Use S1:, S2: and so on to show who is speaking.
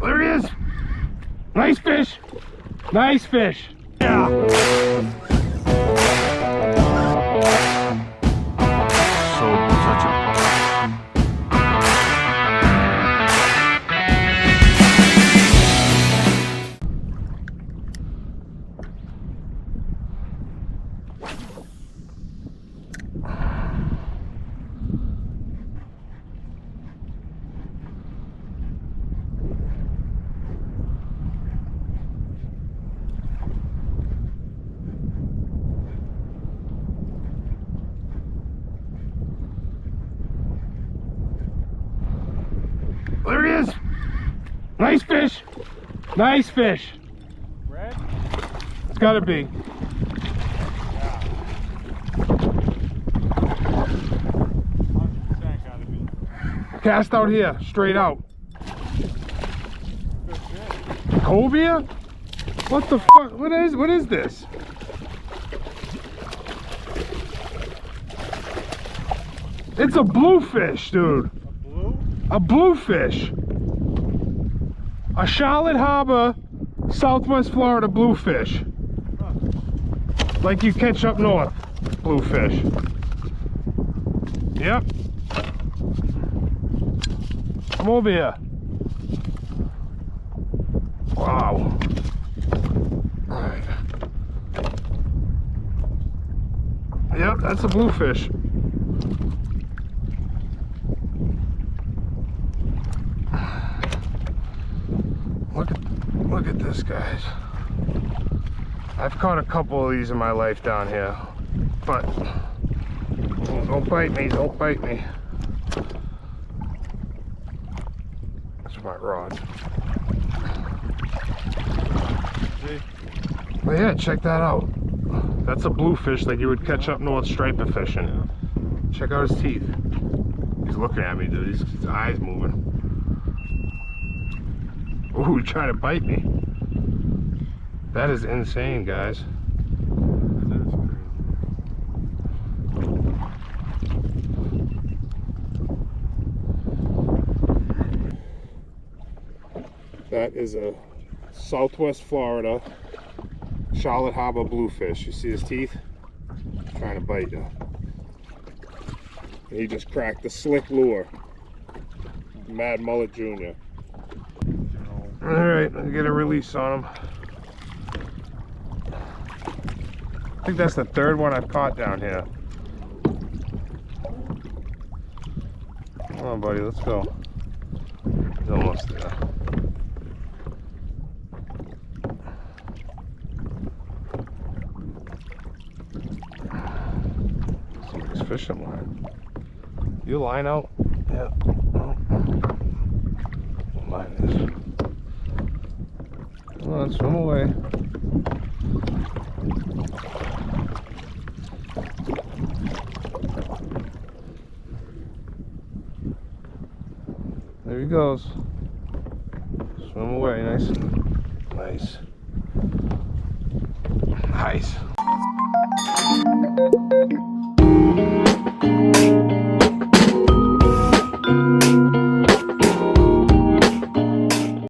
S1: There he is. Nice fish. Nice fish. Yeah. There he is. Nice fish. Nice fish.
S2: Red?
S1: It's gotta be.
S2: Yeah. 100% gotta be.
S1: Cast out here, straight out.
S2: Good fish.
S1: Cobia? What the fuck? What is this? It's a bluefish, dude.
S2: A blue?
S1: A bluefish. A Charlotte Harbor, Southwest Florida bluefish.
S2: Huh.
S1: Like you catch up north. Bluefish. Yep. Come over here. Wow. Alright. Yep, that's a bluefish. Look at this, guys. I've caught a couple of these in my life down here, but don't bite me, don't bite me. That's my rod.
S2: See?
S1: But yeah, check that out. That's a bluefish that you would catch up north striper fishing. Check out his teeth. He's looking at me, dude. His eyes moving. Ooh, he's trying to bite me. That is insane, guys.
S2: That is crazy.
S1: That is a Southwest Florida Charlotte Harbor bluefish. You see his teeth? He's trying to bite you. And he just cracked the slick lure. Mad Mullet Jr. Alright, I'll get a release on him. I think that's the third one I've caught down here. Come on, buddy, let's go. He's almost there. Somebody's fishing line. You line out? Yeah. Line is. Come on, swim away. There he goes. Swim away, nice. Nice. Nice.